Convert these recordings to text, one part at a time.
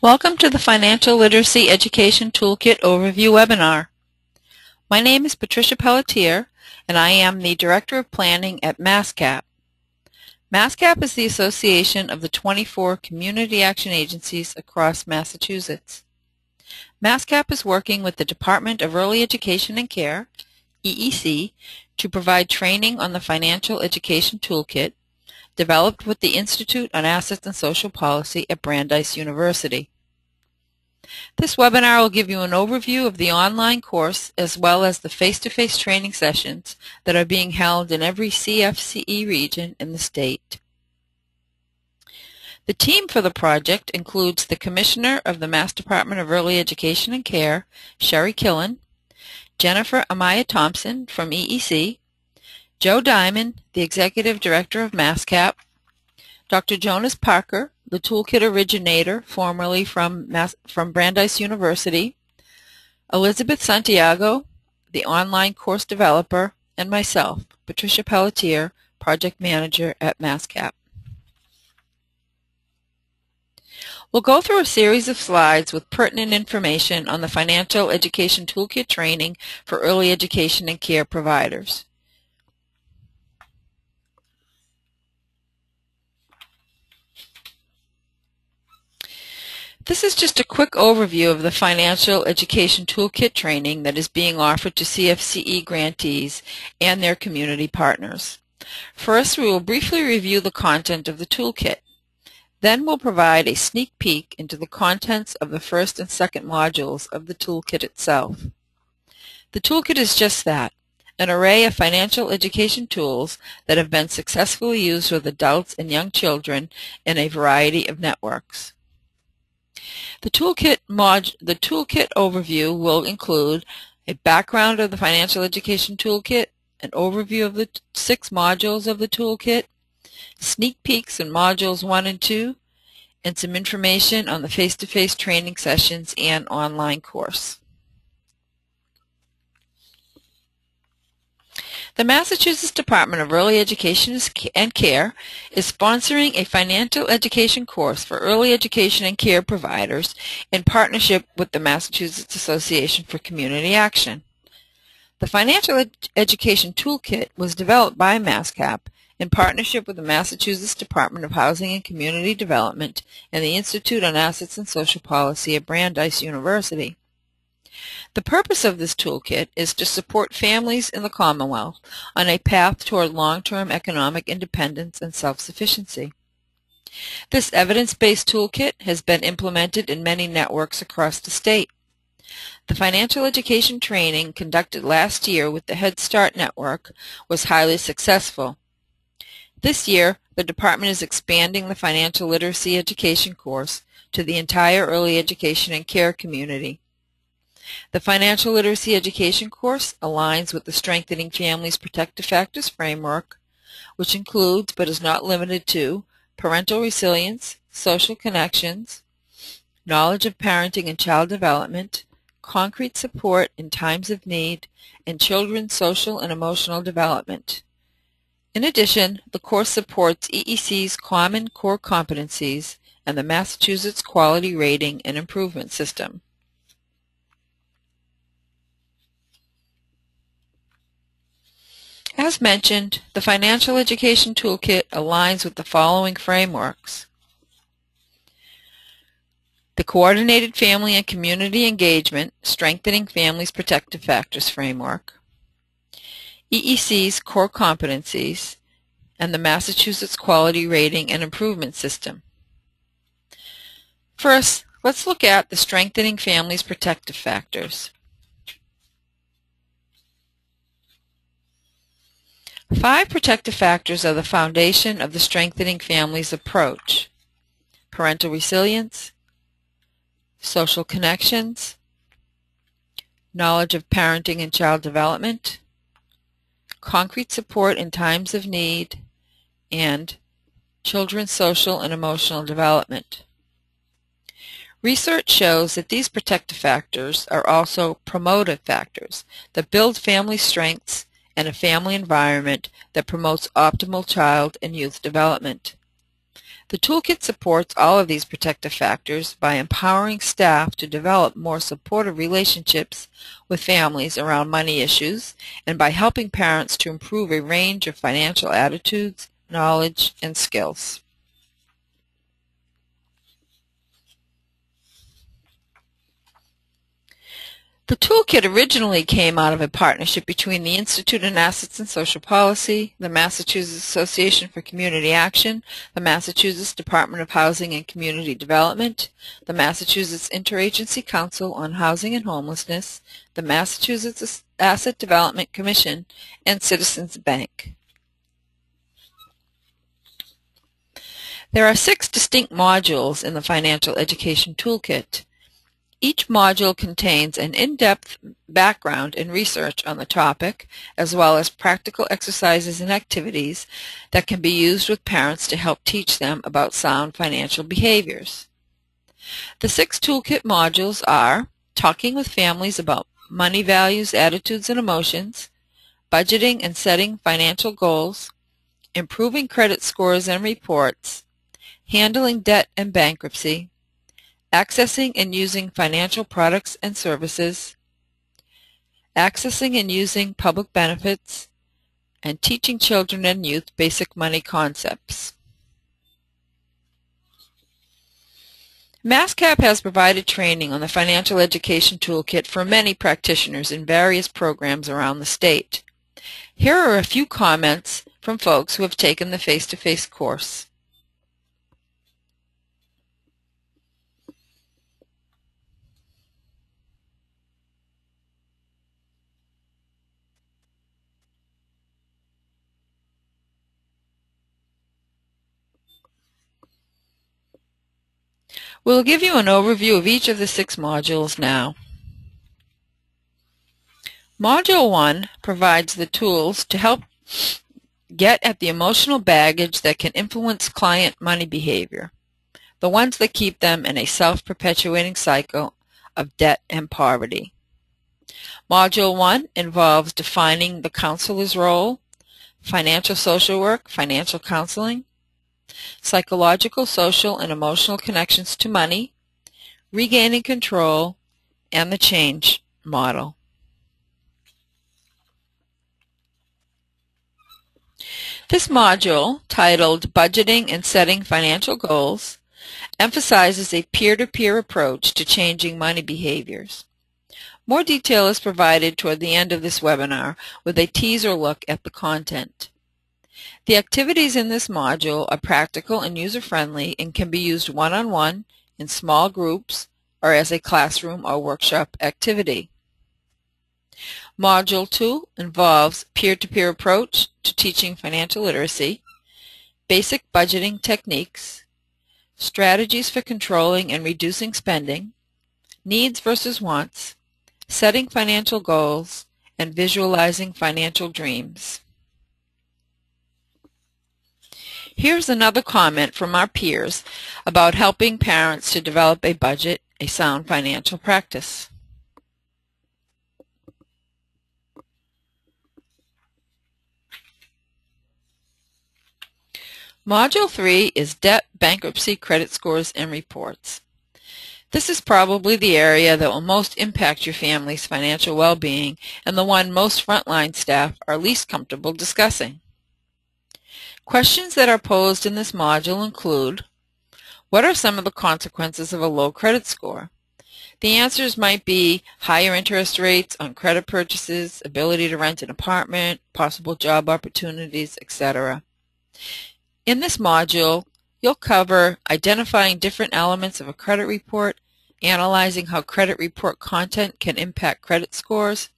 Welcome to the Financial Literacy Education Toolkit Overview webinar. My name is Patricia Pelletier, and I am the Director of Planning at MASCAP. MASCAP is the association of the 24 community action agencies across Massachusetts. MASCAP is working with the Department of Early Education and Care, EEC, to provide training on the Financial Education Toolkit developed with the Institute on Assets and Social Policy at Brandeis University. This webinar will give you an overview of the online course as well as the face-to-face training sessions that are being held in every CFCE region in the state. The team for the project includes the Commissioner of the Mass Department of Early Education and Care, Sherry Killen, Jennifer Amaya Thompson from EEC, Joe Diamond, the Executive Director of MASCAP, Dr. Jonas Parker, the Toolkit originator, formerly from Brandeis University, Elizabeth Santiago, the online course developer, and myself, Patricia Pelletier, Project Manager at MASCAP. We'll go through a series of slides with pertinent information on the Financial Education Toolkit training for early education and care providers. This is just a quick overview of the Financial Education Toolkit training that is being offered to CFCE grantees and their community partners. First, we will briefly review the content of the toolkit. Then we'll provide a sneak peek into the contents of the first and second modules of the toolkit itself. The toolkit is just that, an array of financial education tools that have been successfully used with adults and young children in a variety of networks. The toolkit overview will include a background of the Financial Education Toolkit, an overview of the 6 modules of the toolkit, sneak peeks in modules 1 and 2, and some information on the face-to-face training sessions and online course. The Massachusetts Department of Early Education and Care is sponsoring a financial education course for early education and care providers in partnership with the Massachusetts Association for Community Action. The Financial Education Toolkit was developed by MASCAP in partnership with the Massachusetts Department of Housing and Community Development and the Institute on Assets and Social Policy at Brandeis University. The purpose of this toolkit is to support families in the Commonwealth on a path toward long-term economic independence and self-sufficiency. This evidence-based toolkit has been implemented in many networks across the state. The financial education training conducted last year with the Head Start Network was highly successful. This year, the department is expanding the financial literacy education course to the entire early education and care community. The Financial Literacy Education course aligns with the Strengthening Families Protective Factors framework, which includes but is not limited to parental resilience, social connections, knowledge of parenting and child development, concrete support in times of need, and children's social and emotional development. In addition, the course supports EEC's Common Core Competencies and the Massachusetts Quality Rating and Improvement System. As mentioned, the Financial Education Toolkit aligns with the following frameworks: the Coordinated Family and Community Engagement Strengthening Families Protective Factors framework, EEC's Core Competencies, and the Massachusetts Quality Rating and Improvement System. First, let's look at the Strengthening Families Protective Factors. 5 protective factors are the foundation of the Strengthening Families approach: parental resilience, social connections, knowledge of parenting and child development, concrete support in times of need, and children's social and emotional development. Research shows that these protective factors are also promotive factors that build family strengths and a family environment that promotes optimal child and youth development. The toolkit supports all of these protective factors by empowering staff to develop more supportive relationships with families around money issues and by helping parents to improve a range of financial attitudes, knowledge, and skills. The toolkit originally came out of a partnership between the Institute on Assets and Social Policy, the Massachusetts Association for Community Action, the Massachusetts Department of Housing and Community Development, the Massachusetts Interagency Council on Housing and Homelessness, the Massachusetts Asset Development Commission, and Citizens Bank. There are 6 distinct modules in the Financial Education Toolkit. Each module contains an in-depth background and research on the topic, as well as practical exercises and activities that can be used with parents to help teach them about sound financial behaviors. The 6 toolkit modules are Talking with Families About Money Values, Attitudes, and Emotions, Budgeting and Setting Financial Goals, Improving Credit Scores and Reports, Handling Debt and Bankruptcy, Accessing and Using Financial Products and Services, Accessing and Using Public Benefits, and Teaching Children and Youth Basic Money Concepts. MassCap has provided training on the Financial Education Toolkit for many practitioners in various programs around the state. Here are a few comments from folks who have taken the face-to-face course. We'll give you an overview of each of the 6 modules now. Module 1 provides the tools to help get at the emotional baggage that can influence client money behavior, the ones that keep them in a self-perpetuating cycle of debt and poverty. Module 1 involves defining the counselor's role, financial social work, financial counseling, psychological, social, and emotional connections to money, regaining control, and the change model. This module, titled Budgeting and Setting Financial Goals, emphasizes a peer-to-peer approach to changing money behaviors. More detail is provided toward the end of this webinar with a teaser look at the content. The activities in this module are practical and user-friendly and can be used one-on-one, in small groups, or as a classroom or workshop activity. Module 2 involves peer-to-peer approach to teaching financial literacy, basic budgeting techniques, strategies for controlling and reducing spending, needs versus wants, setting financial goals, and visualizing financial dreams. Here's another comment from our peers about helping parents to develop a budget, a sound financial practice. Module 3 is Debt, Bankruptcy, Credit Scores, and Reports. This is probably the area that will most impact your family's financial well-being and the one most frontline staff are least comfortable discussing. Questions that are posed in this module include, what are some of the consequences of a low credit score? The answers might be higher interest rates on credit purchases, ability to rent an apartment, possible job opportunities, etc. In this module, you'll cover identifying different elements of a credit report, analyzing how credit report content can impact credit scores,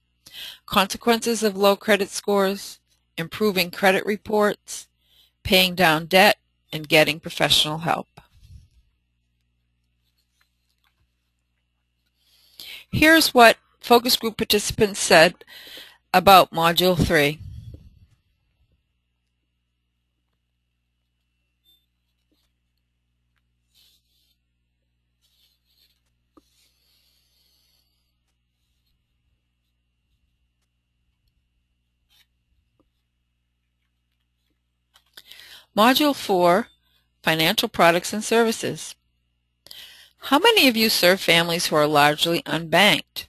consequences of low credit scores, improving credit reports, paying down debt, and getting professional help. Here's what focus group participants said about Module 3. Module 4 financial products and services. How many of you serve families who are largely unbanked?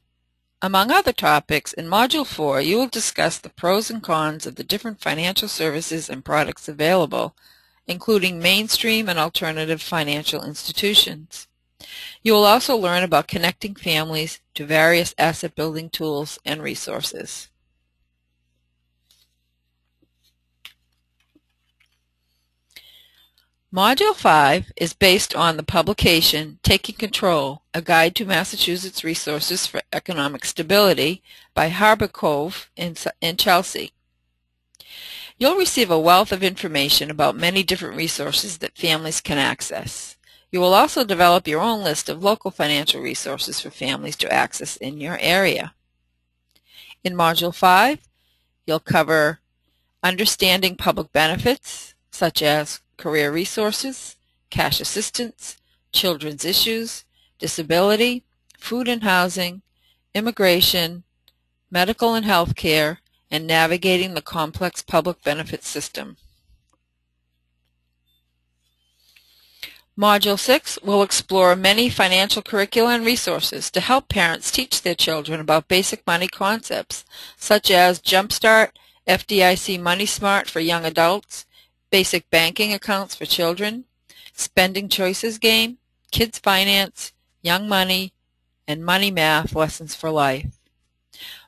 Among other topics, in Module 4, you will discuss the pros and cons of the different financial services and products available, including mainstream and alternative financial institutions. You will also learn about connecting families to various asset-building tools and resources. Module 5 is based on the publication Taking Control, A Guide to Massachusetts Resources for Economic Stability by Harbour Cove in Chelsea. You'll receive a wealth of information about many different resources that families can access. You will also develop your own list of local financial resources for families to access in your area. In Module 5, you'll cover understanding public benefits, such as career resources, cash assistance, children's issues, disability, food and housing, immigration, medical and health care, and navigating the complex public benefit system. Module 6 will explore many financial curricula and resources to help parents teach their children about basic money concepts, such as Jumpstart, FDIC Money Smart for young adults, basic banking accounts for children, spending choices game, kids finance, young money, and money math lessons for life.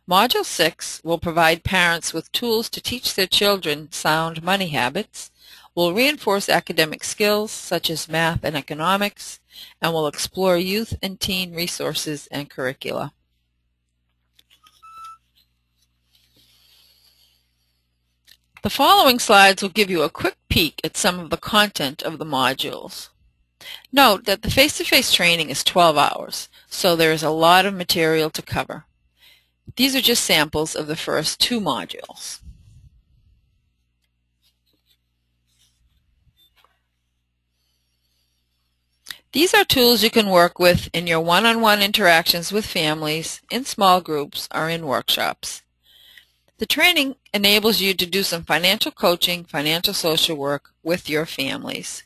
Module 6 will provide parents with tools to teach their children sound money habits, will reinforce academic skills such as math and economics, and will explore youth and teen resources and curricula. The following slides will give you a quick peek at some of the content of the modules. Note that the face-to-face training is 12 hours, so there is a lot of material to cover. These are just samples of the first 2 modules. These are tools you can work with in your one-on-one interactions with families, in small groups, or in workshops. The training enables you to do some financial coaching, financial social work with your families.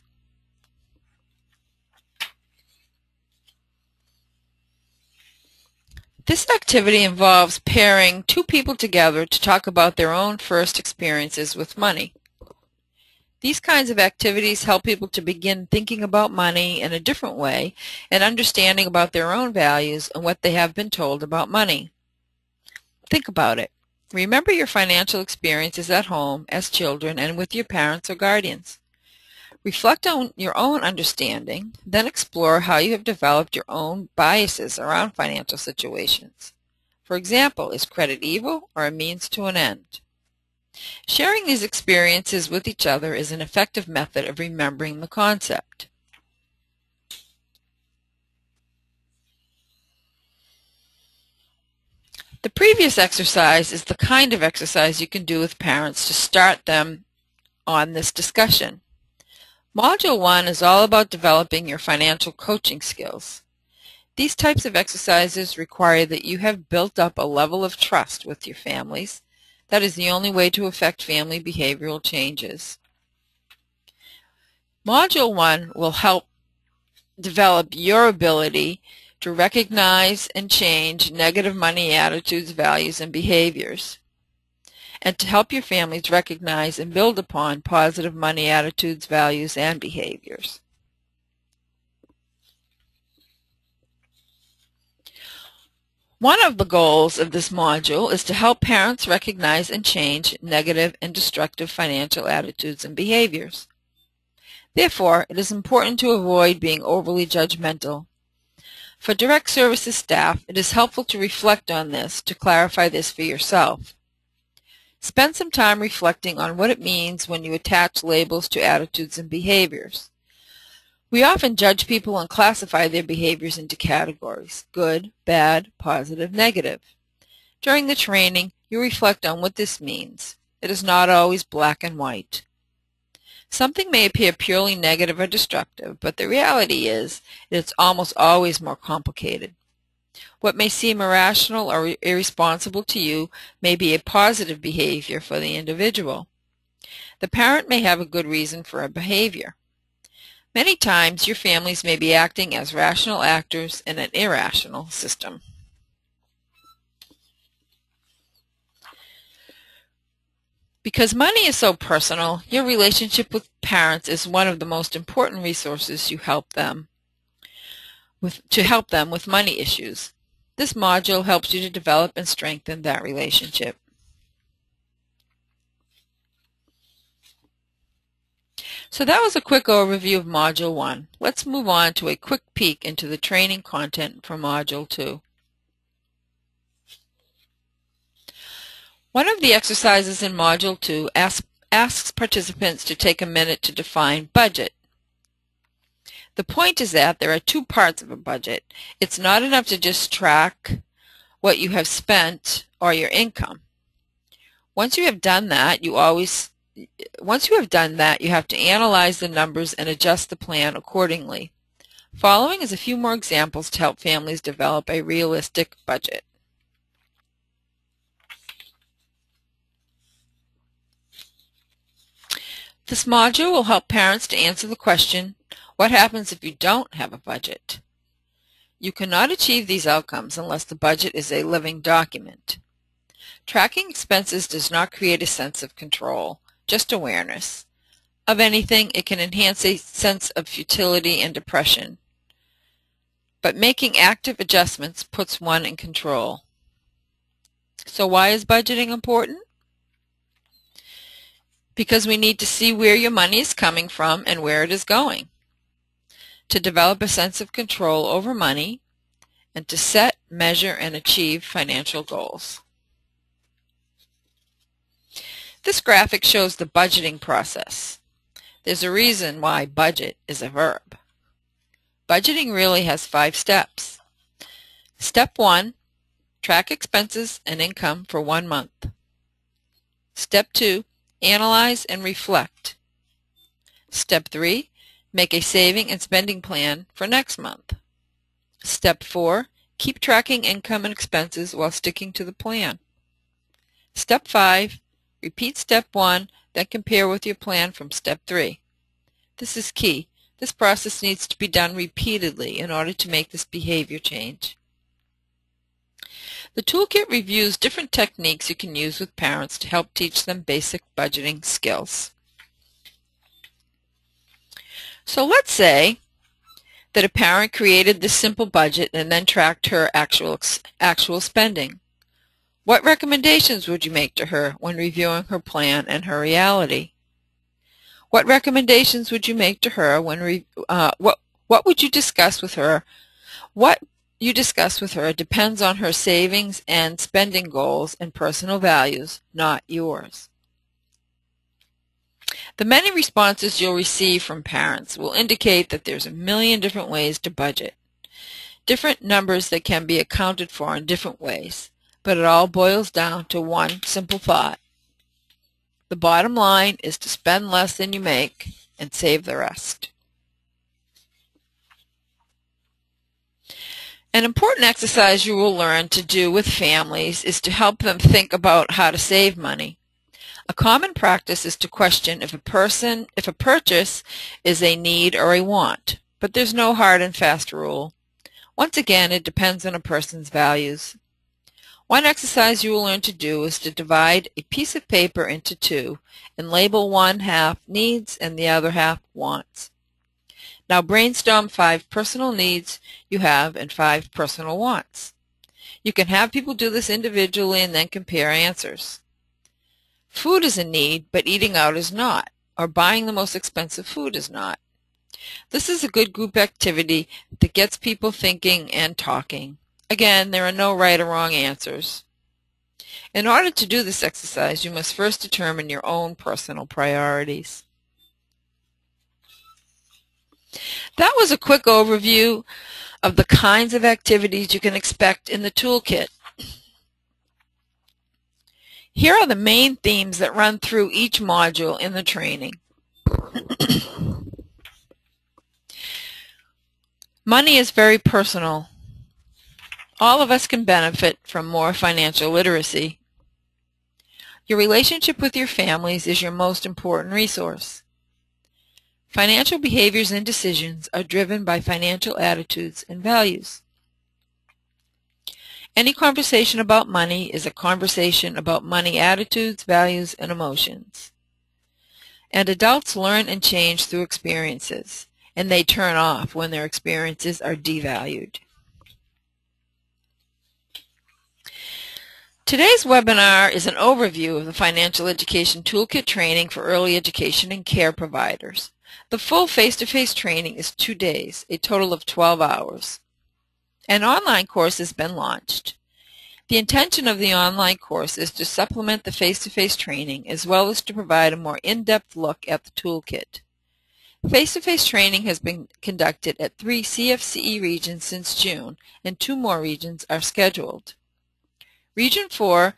This activity involves pairing 2 people together to talk about their own first experiences with money. These kinds of activities help people to begin thinking about money in a different way and understanding about their own values and what they have been told about money. Think about it. Remember your financial experiences at home, as children, and with your parents or guardians. Reflect on your own understanding, then explore how you have developed your own biases around financial situations. For example, is credit evil or a means to an end? Sharing these experiences with each other is an effective method of remembering the concept. The previous exercise is the kind of exercise you can do with parents to start them on this discussion. Module 1 is all about developing your financial coaching skills. These types of exercises require that you have built up a level of trust with your families. That is the only way to affect family behavioral changes. Module 1 will help develop your ability to recognize and change negative money attitudes, values, and behaviors, and to help your families recognize and build upon positive money attitudes, values, and behaviors. One of the goals of this module is to help parents recognize and change negative and destructive financial attitudes and behaviors. Therefore, it is important to avoid being overly judgmental. For direct services staff, it is helpful to reflect on this to clarify this for yourself. Spend some time reflecting on what it means when you attach labels to attitudes and behaviors. We often judge people and classify their behaviors into categories: good, bad, positive, negative. During the training, you reflect on what this means. It is not always black and white. Something may appear purely negative or destructive, but the reality is that it's almost always more complicated. What may seem irrational or irresponsible to you may be a positive behavior for the individual. The parent may have a good reason for a behavior. Many times your families may be acting as rational actors in an irrational system. Because money is so personal, your relationship with parents is one of the most important resources to help them with money issues. This module helps you to develop and strengthen that relationship. So that was a quick overview of Module 1. Let's move on to a quick peek into the training content for Module 2. One of the exercises in Module 2 asks participants to take a minute to define budget. The point is that there are two parts of a budget. It's not enough to just track what you have spent or your income. Once you have done that, you have to analyze the numbers and adjust the plan accordingly. Following is a few more examples to help families develop a realistic budget. This module will help parents to answer the question, what happens if you don't have a budget? You cannot achieve these outcomes unless the budget is a living document. Tracking expenses does not create a sense of control, just awareness. Of anything, it can enhance a sense of futility and depression. But making active adjustments puts one in control. So why is budgeting important? Because we need to see where your money is coming from and where it is going, to develop a sense of control over money, and to set, measure, and achieve financial goals. This graphic shows the budgeting process. There's a reason why budget is a verb. Budgeting really has 5 steps. Step 1, track expenses and income for 1 month. Step 2, analyze and reflect. Step 3, make a saving and spending plan for next month. Step 4, keep tracking income and expenses while sticking to the plan. Step 5, repeat Step 1, then compare with your plan from Step 3. This is key. This process needs to be done repeatedly in order to make this behavior change. The toolkit reviews different techniques you can use with parents to help teach them basic budgeting skills. So let's say that a parent created this simple budget and then tracked her actual spending. What recommendations would you make to her when reviewing her plan and her reality? What recommendations would you make to her when what would you discuss with her? What you discuss with her depends on her savings and spending goals and personal values, not yours. The many responses you'll receive from parents will indicate that there's a million different ways to budget, different numbers that can be accounted for in different ways, but it all boils down to one simple thought. The bottom line is to spend less than you make and save the rest. An important exercise you will learn to do with families is to help them think about how to save money. A common practice is to question if a purchase is a need or a want, but there's no hard and fast rule. Once again, it depends on a person's values. One exercise you will learn to do is to divide a piece of paper into 2 and label one half needs and the other half wants. Now brainstorm 5 personal needs you have and 5 personal wants. You can have people do this individually and then compare answers. Food is a need, but eating out is not, or buying the most expensive food is not. This is a good group activity that gets people thinking and talking. Again, there are no right or wrong answers. In order to do this exercise, you must first determine your own personal priorities. That was a quick overview of the kinds of activities you can expect in the toolkit. Here are the main themes that run through each module in the training. Money is very personal. All of us can benefit from more financial literacy. Your relationship with your families is your most important resource. Financial behaviors and decisions are driven by financial attitudes and values. Any conversation about money is a conversation about money attitudes, values, and emotions. And adults learn and change through experiences, and they turn off when their experiences are devalued. Today's webinar is an overview of the Financial Education Toolkit training for early education and care providers. The full face-to-face training is 2 days, a total of 12 hours. An online course has been launched. The intention of the online course is to supplement the face-to-face training as well as to provide a more in-depth look at the toolkit. Face-to-face training has been conducted at 3 CFCE regions since June, and 2 more regions are scheduled. Region 4,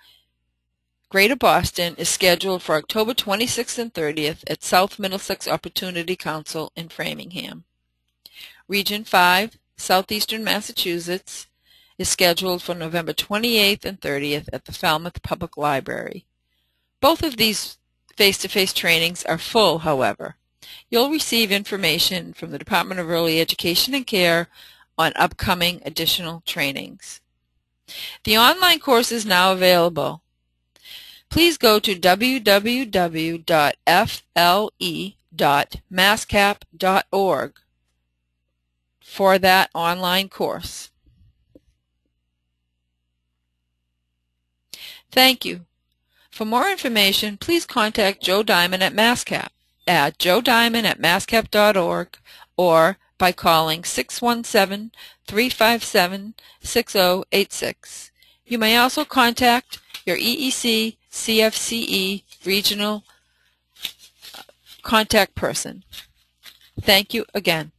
Greater Boston, is scheduled for October 26th and 30th at South Middlesex Opportunity Council in Framingham. Region 5, Southeastern Massachusetts, is scheduled for November 28th and 30th at the Falmouth Public Library. Both of these face-to-face trainings are full, however. You'll receive information from the Department of Early Education and Care on upcoming additional trainings. The online course is now available. Please go to www.fle.masscap.org for that online course. Thank you. For more information, please contact Joe Diamond at MassCap at joediamond@masscap.org or by calling 617-357-6086. You may also contact your EEC CFCE regional contact person. Thank you again.